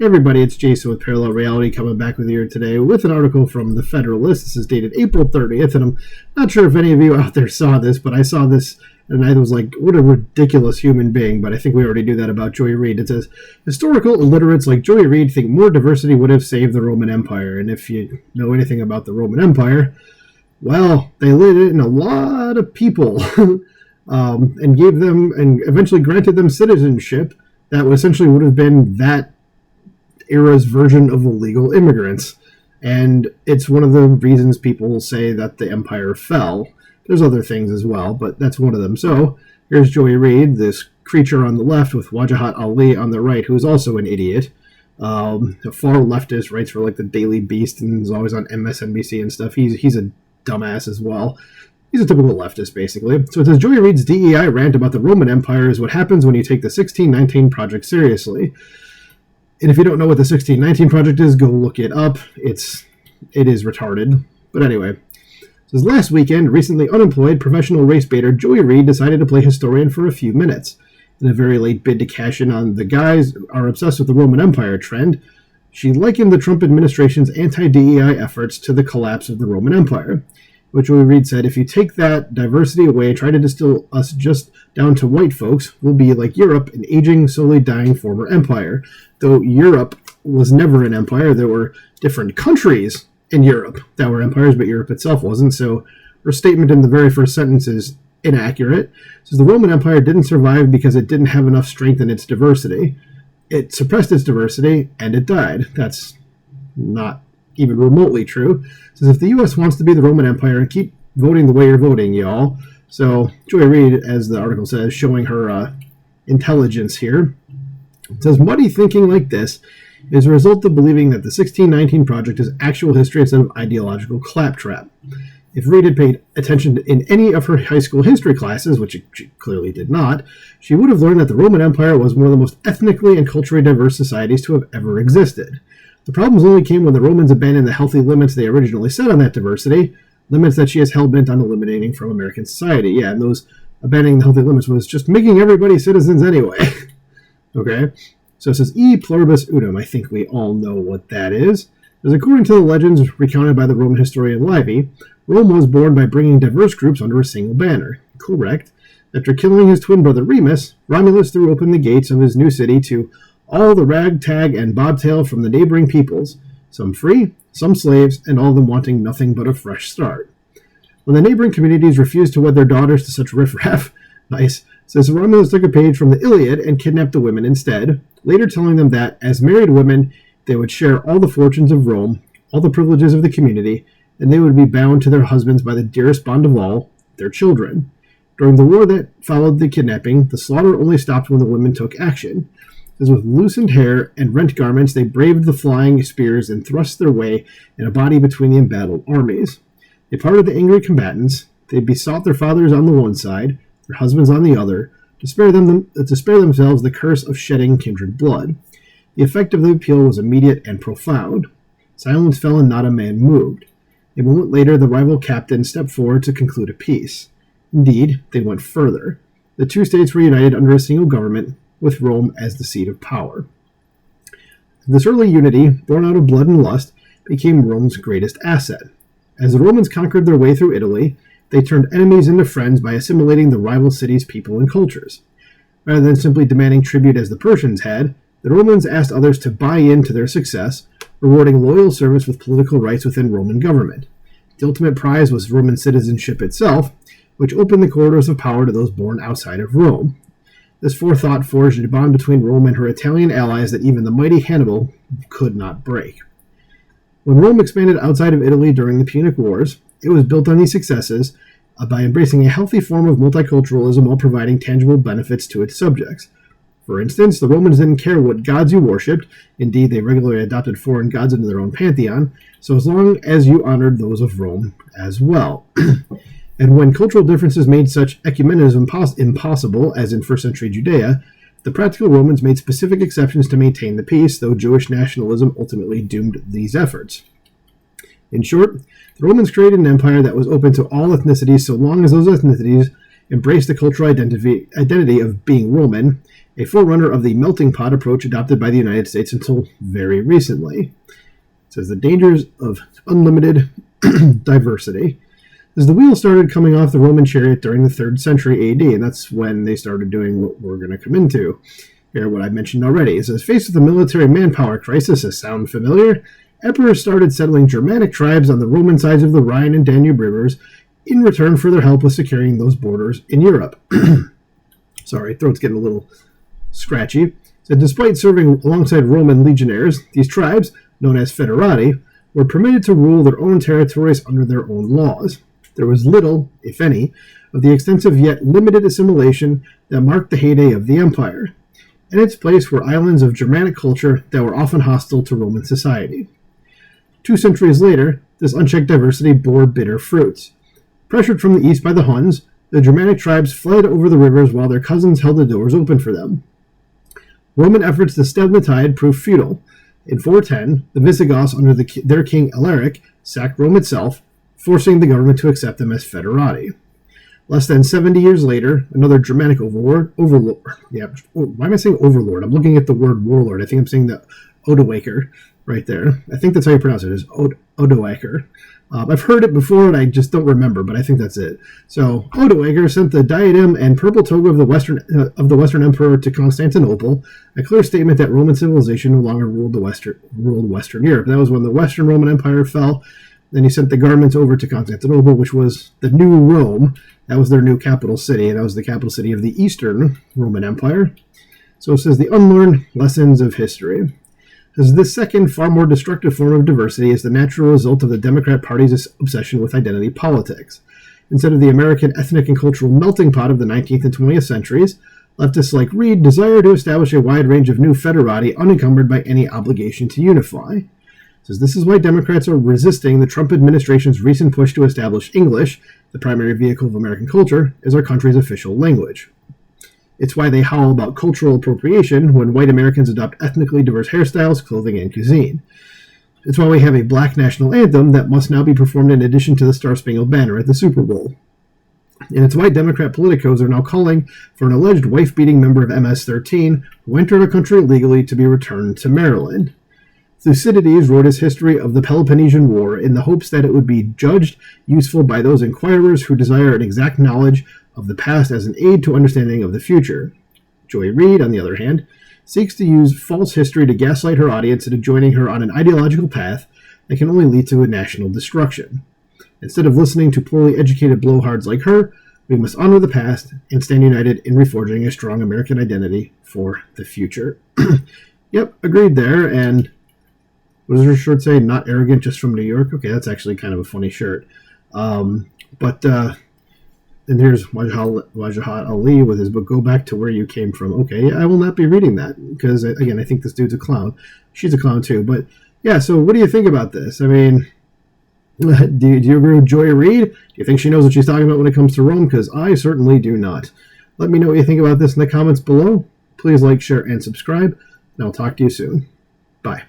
Everybody, it's Jason with Parallel Reality coming back with you today with an article from The Federalist. This is dated April 30th, and I'm not sure if any of you out there saw this, but I saw this and I was like, what a ridiculous human being, but I think we already knew that about Joy Reid. It says, historical illiterates like Joy Reid think more diversity would have saved the Roman Empire. And if you know anything about the Roman Empire, well, they let in a lot of people and gave them, and eventually granted them citizenship that essentially would have been that era's version of illegal immigrants. And it's one of the reasons people say that the empire fell. There's other things as well, but that's one of them. So here's Joy Reid, this creature on the left with Wajahat Ali on the right, who is also an idiot. A far leftist, writes for like the Daily Beast and is always on MSNBC and stuff. He's a dumbass as well. He's a typical leftist, basically. So it says, Joy Reid's DEI rant about the Roman Empire is what happens when you take the 1619 Project seriously. And if you don't know what the 1619 Project is, go look it up. It is retarded. But anyway, it says, last weekend, recently unemployed professional race baiter Joy Reid decided to play historian for a few minutes. In a very late bid to cash in on the guys are obsessed with the Roman Empire trend, she likened the Trump administration's anti-DEI efforts to the collapse of the Roman Empire. Which Joy Reid said, if you take that diversity away and try to distill us just down to white folks, we'll be like Europe, an aging, slowly dying former empire. Though Europe was never an empire, there were different countries in Europe that were empires, but Europe itself wasn't. So her statement in the very first sentence is inaccurate. It says the Roman Empire didn't survive because it didn't have enough strength in its diversity. It suppressed its diversity, and it died. That's not even remotely true. It says if the U.S. wants to be the Roman Empire, and keep voting the way you're voting, y'all. So Joy Reid, as the article says, showing her intelligence here. It says muddy thinking like this is a result of believing that the 1619 Project is actual history instead of ideological claptrap. If Reid had paid attention in any of her high school history classes, which she clearly did not, she would have learned that the Roman Empire was one of the most ethnically and culturally diverse societies to have ever existed. The problems only came when the Romans abandoned the healthy limits they originally set on that diversity, limits that she is hell-bent on eliminating from American society. Yeah, and those abandoning the healthy limits was just making everybody citizens anyway. Okay? So it says, E pluribus unum. I think we all know what that is. As according to the legends recounted by the Roman historian Livy, Rome was born by bringing diverse groups under a single banner. Correct. After killing his twin brother Remus, Romulus threw open the gates of his new city to all the ragtag and bobtail from the neighboring peoples, some free, some slaves, and all of them wanting nothing but a fresh start. When the neighboring communities refused to wed their daughters to such riffraff, nice, says Romulus took a page from the Iliad and kidnapped the women instead, later telling them that, as married women, they would share all the fortunes of Rome, all the privileges of the community, and they would be bound to their husbands by the dearest bond of all, their children. During the war that followed the kidnapping, the slaughter only stopped when the women took action. As with loosened hair and rent garments, they braved the flying spears and thrust their way in a body between the embattled armies. They parted the angry combatants. They besought their fathers on the one side, their husbands on the other, to spare themselves the curse of shedding kindred blood. The effect of the appeal was immediate and profound. Silence fell and not a man moved. A moment later, the rival captain stepped forward to conclude a peace. Indeed, they went further. The two states were united under a single government, with Rome as the seat of power. This early unity, born out of blood and lust, became Rome's greatest asset. As the Romans conquered their way through Italy, they turned enemies into friends by assimilating the rival cities' people and cultures. Rather than simply demanding tribute as the Persians had, the Romans asked others to buy into their success, rewarding loyal service with political rights within Roman government. The ultimate prize was Roman citizenship itself, which opened the corridors of power to those born outside of Rome. This forethought forged a bond between Rome and her Italian allies that even the mighty Hannibal could not break. When Rome expanded outside of Italy during the Punic Wars, it was built on these successes by embracing a healthy form of multiculturalism while providing tangible benefits to its subjects. For instance, the Romans didn't care what gods you worshipped. Indeed, they regularly adopted foreign gods into their own pantheon, so as long as you honored those of Rome as well. And when cultural differences made such ecumenism impossible, as in first-century Judea, the practical Romans made specific exceptions to maintain the peace, though Jewish nationalism ultimately doomed these efforts. In short, the Romans created an empire that was open to all ethnicities so long as those ethnicities embraced the cultural identity of being Roman, a forerunner of the melting pot approach adopted by the United States until very recently. It says the dangers of unlimited diversity. As the wheel started coming off the Roman chariot during the 3rd century AD, and that's when they started doing what we're going to come into here, what I mentioned already. It says, faced with a military manpower crisis, does sound familiar? Emperors started settling Germanic tribes on the Roman sides of the Rhine and Danube rivers in return for their help with securing those borders in Europe. Sorry, throat's getting a little scratchy. So despite serving alongside Roman legionaries, these tribes, known as foederati, were permitted to rule their own territories under their own laws. There was little, if any, of the extensive yet limited assimilation that marked the heyday of the empire. In its place were islands of Germanic culture that were often hostile to Roman society. 2 centuries later, this unchecked diversity bore bitter fruits. Pressured from the east by the Huns, the Germanic tribes fled over the rivers while their cousins held the doors open for them. Roman efforts to stem the tide proved futile. In 410, the Visigoths, under their king Alaric, sacked Rome itself, forcing the government to accept them as foederati. Less than 70 years later, another Germanic overlord. Why am I saying overlord? I'm looking at the word warlord. I think I'm saying the Odoaker right there. I think that's how you pronounce it, is Odoaker. I've heard it before, and I just don't remember, but I think that's it. So Odoaker sent the diadem and purple toga of the Western Emperor to Constantinople, a clear statement that Roman civilization no longer ruled Western Europe. That was when the Western Roman Empire fell. Then he sent the garments over to Constantinople, which was the new Rome. That was their new capital city, and that was the capital city of the Eastern Roman Empire. So it says the unlearned lessons of history. As this second, far more destructive form of diversity is the natural result of the Democrat Party's obsession with identity politics. Instead of the American ethnic and cultural melting pot of the 19th and 20th centuries, leftists like Reid desire to establish a wide range of new federati unencumbered by any obligation to unify. Says this is why Democrats are resisting the Trump administration's recent push to establish English, the primary vehicle of American culture, as our country's official language. It's why they howl about cultural appropriation when white Americans adopt ethnically diverse hairstyles, clothing, and cuisine. It's why we have a black national anthem that must now be performed in addition to the Star-Spangled Banner at the Super Bowl. And it's why Democrat politicos are now calling for an alleged wife-beating member of MS-13 who entered our country illegally to be returned to Maryland. Thucydides wrote his history of the Peloponnesian War in the hopes that it would be judged useful by those inquirers who desire an exact knowledge of the past as an aid to understanding of the future. Joy Reid, on the other hand, seeks to use false history to gaslight her audience into joining her on an ideological path that can only lead to a national destruction. Instead of listening to poorly educated blowhards like her, we must honor the past and stand united in reforging a strong American identity for the future. Yep, agreed there, and what does her shirt say? Not arrogant, just from New York? Okay, that's actually kind of a funny shirt. And here's Wajahat Ali with his book, Go Back to Where You Came From. Okay, I will not be reading that because, again, I think this dude's a clown. She's a clown too. But, yeah, so what do you think about this? I mean, do you agree with Joy Reid? Do you think she knows what she's talking about when it comes to Rome? Because I certainly do not. Let me know what you think about this in the comments below. Please like, share, and subscribe. And I'll talk to you soon. Bye.